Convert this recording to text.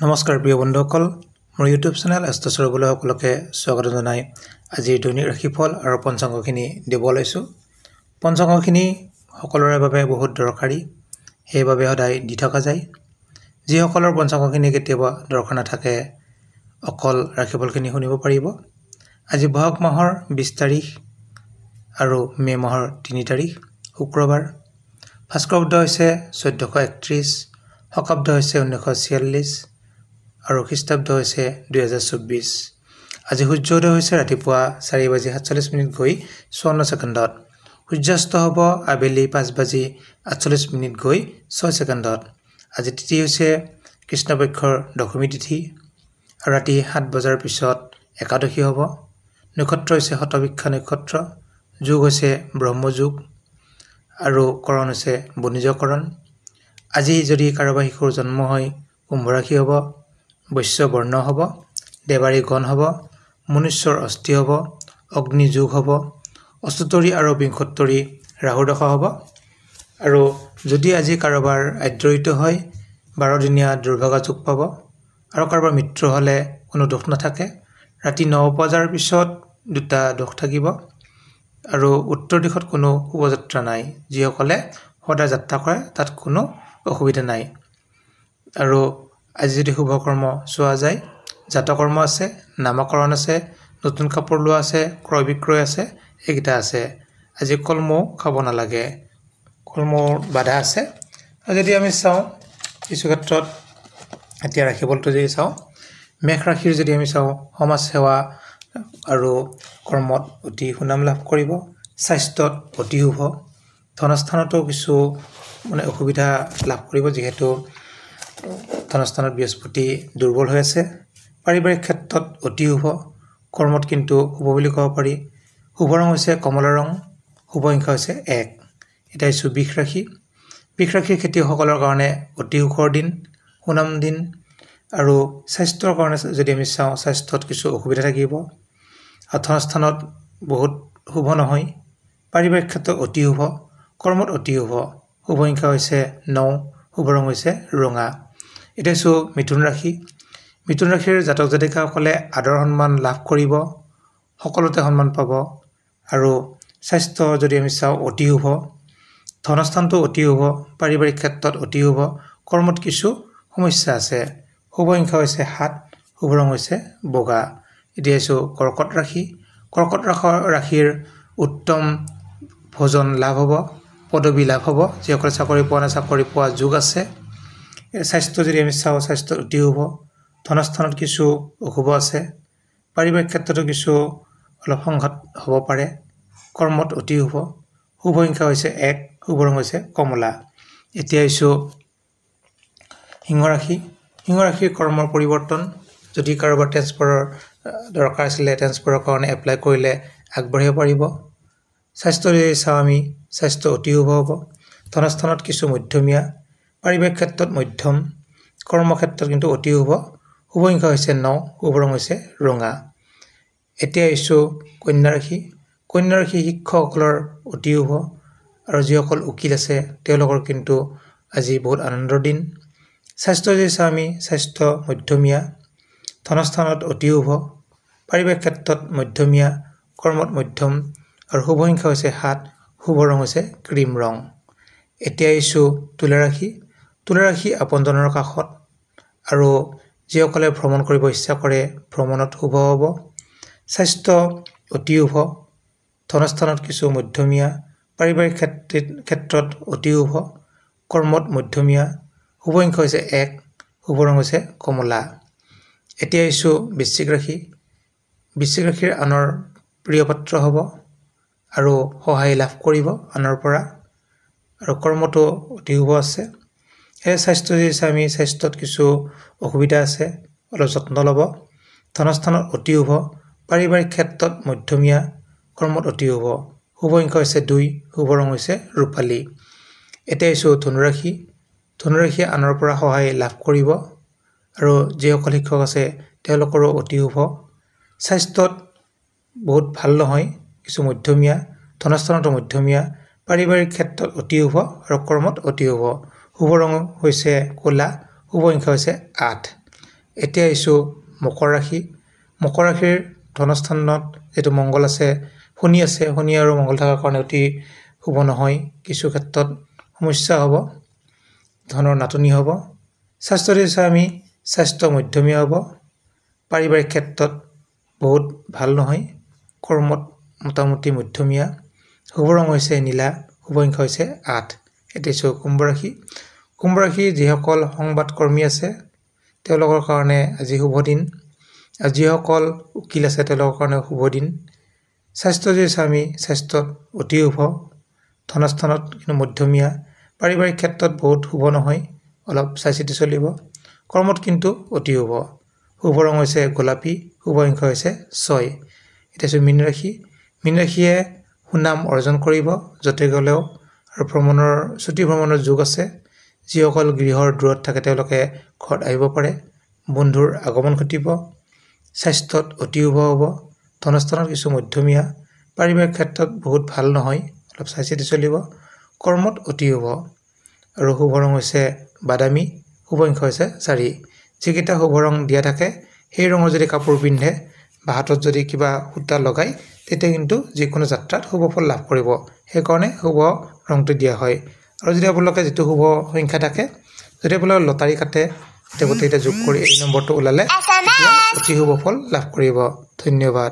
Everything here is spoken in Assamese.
নমস্কাৰ প্ৰিয় বন্ধুসকল, মোৰ ইউটিউব চেনেল এষ্ট্ৰচৰবলৈ সকলোকে স্বাগত জনাই আজিৰ দৈনিক ৰাশিফল আৰু পঞ্চাংগখিনি দিব লৈছোঁ। পঞ্চাংগখিনি সকলোৰে বাবে বহুত দৰকাৰী, সেইবাবে সদায় দি থকা যায়। যিসকলৰ পঞ্চাংগখিনি কেতিয়াবা দৰকাৰ নাথাকে অকল ৰাশিফলখিনি শুনিব পাৰিব। আজি বহাগ মাহৰ 20 তাৰিখ আৰু মে' মাহৰ 3 তাৰিখ শুক্ৰবাৰ। ভাস্কৰবুদ্ধ হৈছে 1431, শকাব্দ হৈছে 1946 আৰু খ্ৰীষ্টাব্দ হৈছে 2024। আজি সূৰ্যোদয় হৈছে ৰাতিপুৱা 4:47 গৈ 54 ছেকেণ্ডত। সূৰ্যাস্ত হ'ব আবেলি 5:48 গৈ 6 ছেকেণ্ডত। আজি তিথি হৈছে কৃষ্ণপক্ষৰ দশমী তিথি আৰু ৰাতি 7 বজাৰ পিছত একাদশী হ'ব। নক্ষত্ৰ হৈছে শতবৃক্ষা নক্ষত্ৰ, যোগ হৈছে ব্ৰহ্মযোগ আৰু কৰণ হৈছে বণিজকৰণ। আজি যদি কাৰোবাৰ শিশুৰ জন্ম হয় কুম্ভ ৰাশি হ'ব, বৈশ্য বৰ্ণ হ'ব, দেৱাৰী গণ হ'ব, মনুষ্যৰ অস্থি হ'ব, অগ্নি যোগ হ'ব, অষ্টোত্তৰী আৰু বিংশোত্তৰী ৰাহুৰ দশা হ'ব। আৰু যদি আজি কাৰোবাৰ আদ্যৰিত হয় 12 দিনীয়া দুৰ্ভাগা যোগ পাব। আৰু কাৰোবাৰ মৃত্যু হ'লে কোনো দোষ নাথাকে। ৰাতি 9 বজাৰ পিছত 2টা দোষ থাকিব আৰু উত্তৰ দিশত কোনো শুভযাত্ৰা নাই। যিসকলে সদায় যাত্ৰা কৰে তাত কোনো অসুবিধা নাই। আৰু আজি যদি শুভকৰ্ম চোৱা যায়, জাতকৰ্ম আছে, নামকৰণ আছে, নতুন কাপোৰ লোৱা আছে, ক্ৰয় বিক্ৰয় আছে, এইকেইটা আছে। আজি কলমৌ খাব নালাগে, কলমৌৰ বাধা আছে। আৰু যদি আমি চাওঁ কিছু ক্ষেত্ৰত এতিয়া ৰাশিফলটো যদি চাওঁ, মেষ ৰাশিৰ যদি আমি চাওঁ, সমাজ সেৱা আৰু কৰ্মত অতি সুনাম লাভ কৰিব, স্বাস্থ্যত অতি শুভ, ধনস্থানতো কিছু অসুবিধা লাভ কৰিব যিহেতু ধনস্থানত বৃহস্পতি দুৰ্বল হৈ আছে। পাৰিবাৰিক ক্ষেত্ৰত অতি শুভ, কৰ্মত কিন্তু শুভ বুলি ক'ব পাৰি। শুভ ৰং হৈছে কমলা ৰং, শুভ সংখ্যা হৈছে 1। এতিয়া আহিছোঁ বৃষ ৰাশি। বৃষ ৰাশিৰ খেতিয়কসকলৰ কাৰণে অতি সুখৰ দিন, সুনাম দিন। আৰু স্বাস্থ্যৰ কাৰণে যদি আমি চাওঁ, স্বাস্থ্যত কিছু অসুবিধা থাকিব আৰু ধনস্থানত বহুত শুভ নহয়। পাৰিবাৰিক ক্ষেত্ৰত অতি শুভ, কৰ্মত অতি শুভ, শুভ সংখ্যা হৈছে 9, শুভ ৰং হৈছে ৰঙা। এতিয়া আছোঁ মিথুন ৰাশি। মিথুন ৰাশিৰ জাতক জাতিকাসকলে আদৰ সন্মান লাভ কৰিব, সকলোতে সন্মান পাব। আৰু স্বাস্থ্য যদি আমি চাওঁ অতি শুভ, ধনস্থানটো অতি শুভ, পাৰিবাৰিক ক্ষেত্ৰত অতি শুভ, কৰ্মত কিছু সমস্যা আছে। শুভ সংখ্যা হৈছে 7, শুভ ৰং হৈছে বগা। এতিয়া আছোঁ কৰ্কট ৰাশি। কৰ্কট ৰাশিৰ উত্তম ভোজন লাভ হ'ব, পদবী লাভ হ'ব। যিসকলে চাকৰি পোৱা নাই চাকৰি পোৱা যোগ আছে। স্বাস্থ্য যদি আমি চাওঁ, স্বাস্থ্য অতি শুভ, ধনস্থানত কিছু অশুভ আছে, পাৰিবাৰিক ক্ষেত্ৰতো কিছু অলপ সংঘাত হ'ব পাৰে, কৰ্মত অতি শুভ, শুভ সংখ্যা হৈছে 1, শুভ ৰং হৈছে কমলা। এতিয়া আহিছোঁ সিংহ ৰাশি। সিংহ ৰাশিৰ কৰ্মৰ পৰিৱৰ্তন, যদি কাৰোবাৰ ট্ৰেন্সফাৰৰ দৰকাৰ আছিলে ট্ৰেন্সফাৰৰ কাৰণে এপ্লাই কৰিলে আগবাঢ়িব পাৰিব। স্বাস্থ্য যদি চাওঁ আমি, স্বাস্থ্য অতি শুভ হ'ব, ধনস্থানত কিছু মধ্যমীয়া, পাৰিবাৰিক ক্ষেত্ৰত মধ্যম, কৰ্মক্ষেত্ৰত কিন্তু অতি শুভ, শুভ সংখ্যা হৈছে 9, শুভ ৰং হৈছে ৰঙা। এতিয়া আহিছোঁ কন্যা ৰাশি। কন্যা ৰাশি শিক্ষকসকলৰ অতি শুভ আৰু যিসকল উকিল আছে তেওঁলোকৰ কিন্তু আজি বহুত আনন্দৰ দিন। স্বাস্থ্য যদি চাওঁ আমি, স্বাস্থ্য মধ্যমীয়া, ধনস্থানত অতি শুভ, পাৰিবাৰিক ক্ষেত্ৰত মধ্যমীয়া, কৰ্মত মধ্যম আৰু শুভ সংখ্যা হৈছে 7, শুভ ৰং হৈছে ক্ৰীম ৰং। এতিয়া আহিছোঁ তুলা ৰাশি। তুলা ৰাশি আপোনজনৰ কাষত আৰু যিসকলে ভ্ৰমণ কৰিব ইচ্ছা কৰে ভ্ৰমণত শুভ হ'ব। স্বাস্থ্য অতি শুভ, ধনস্থানত কিছু মধ্যমীয়া, পাৰিবাৰিক ক্ষেত্ৰত অতি শুভ, কৰ্মত মধ্যমীয়া, শুভ সংখ্যা হৈছে 1, শুভ ৰং হৈছে কমলা। এতিয়া আহিছোঁ বৃশ্চিক ৰাশি। বৃশ্চিক ৰাশিৰ আনৰ প্ৰিয় পাত্ৰ হ'ব আৰু সহায় লাভ কৰিব আনৰ পৰা, আৰু কৰ্মটো অতি শুভ আছে। সেই স্বাস্থ্য যদি চাই আমি, স্বাস্থ্যত কিছু অসুবিধা আছে, অলপ যত্ন ল'ব। ধনস্থানত অতি শুভ, পাৰিবাৰিক ক্ষেত্ৰত মধ্যমীয়া, কৰ্মত অতি শুভ, শুভ সংখ্যা হৈছে 2, শুভ ৰং হৈছে ৰূপালী। এতিয়া আহিছোঁ ধনুৰাশি। ধনুৰাশিয়ে আনৰ পৰা সহায় লাভ কৰিব আৰু যিসকল শিক্ষক আছে তেওঁলোকৰো অতি শুভ। স্বাস্থ্যত বহুত ভাল নহয়, কিছু মধ্যমীয়া, ধনস্থানতো মধ্যমীয়া, পাৰিবাৰিক ক্ষেত্ৰত অতি শুভ আৰু কৰ্মত অতি শুভ, শুভ ৰং হৈছে ক'লা, শুভ সংখ্যা হৈছে 8। এতিয়া আহিছোঁ মকৰ ৰাশি। মকৰ ৰাশিৰ ধনস্থানত যিটো মংগল আছে, শনি আছে, শনি আৰু মংগল থকাৰ কাৰণে অতি শুভ নহয়। কিছু ক্ষেত্ৰত সমস্যা হ'ব, ধনৰ নাটনি হ'ব। স্বাস্থ্যৰ চাই আমি স্বাস্থ্য মধ্যমীয়া হ'ব। পাৰিবাৰিক ক্ষেত্ৰত বহুত ভাল নহয়। কৰ্মত মোটামুটি মধ্যমীয়া। শুভ ৰং হৈছে নীলা, শুভ সংখ্যা হৈছে 8। এতিয়া আহিছোঁ কুম্ভ ৰাশি। কুম্ভ ৰাশি যিসকল সংবাদকৰ্মী আছে তেওঁলোকৰ কাৰণে আজি শুভ দিন। আৰু যিসকল উকিল আছে তেওঁলোকৰ কাৰণে শুভ দিন। স্বাস্থ্য যদি চাই আমি স্বাস্থ্যত অতি শুভ, ধনস্থানত কিন্তু মধ্যমীয়া। পাৰিবাৰিক ক্ষেত্ৰত বহুত শুভ নহয়, অলপ চাই চিতি চলিব। কৰ্মত কিন্তু অতি শুভ। শুভ ৰং হৈছে গোলাপী, শুভ সংখ্যা হৈছে 6। এতিয়া আছোঁ মীন ৰাশি। মীন ৰাশিয়ে সুনাম অৰ্জন কৰিব য'তে গ'লেও, আৰু ছুটি ভ্ৰমণৰ যোগ আছে। যিসকল গৃহৰ দূৰত থাকে তেওঁলোকে ঘৰত আহিব পাৰে। বন্ধুৰ আগমন ঘটিব। স্বাস্থ্যত অতি শুভ হ'ব। ধনস্থানত কিছু মধ্যমীয়া। পাৰিবাৰিক ক্ষেত্ৰত বহুত ভাল নহয়, অলপ চাই চিতি চলিব। কৰ্মত অতি শুভ। আৰু শুভ ৰং হৈছে বাদামী, শুভ সংখ্যা হৈছে 4। যিকেইটা শুভ ৰং দিয়া থাকে সেই ৰঙৰ যদি কাপোৰ পিন্ধে বা হাতত যদি কিবা সূতা লগায় তেতিয়া কিন্তু যিকোনো যাত্ৰাত শুভ ফল লাভ কৰিব। সেইকাৰণে শুভ ৰংটো দিয়া হয়। আৰু যদি আপোনালোকে যিটো শুভ সংখ্যা থাকে, যদি আপোনালোকে লটাৰী কাটে তেতিয়া গোটেইকেইটা যোগ কৰি এই নম্বৰটো ওলালে তেতিয়া অতি শুভ ফল লাভ কৰিব। ধন্যবাদ।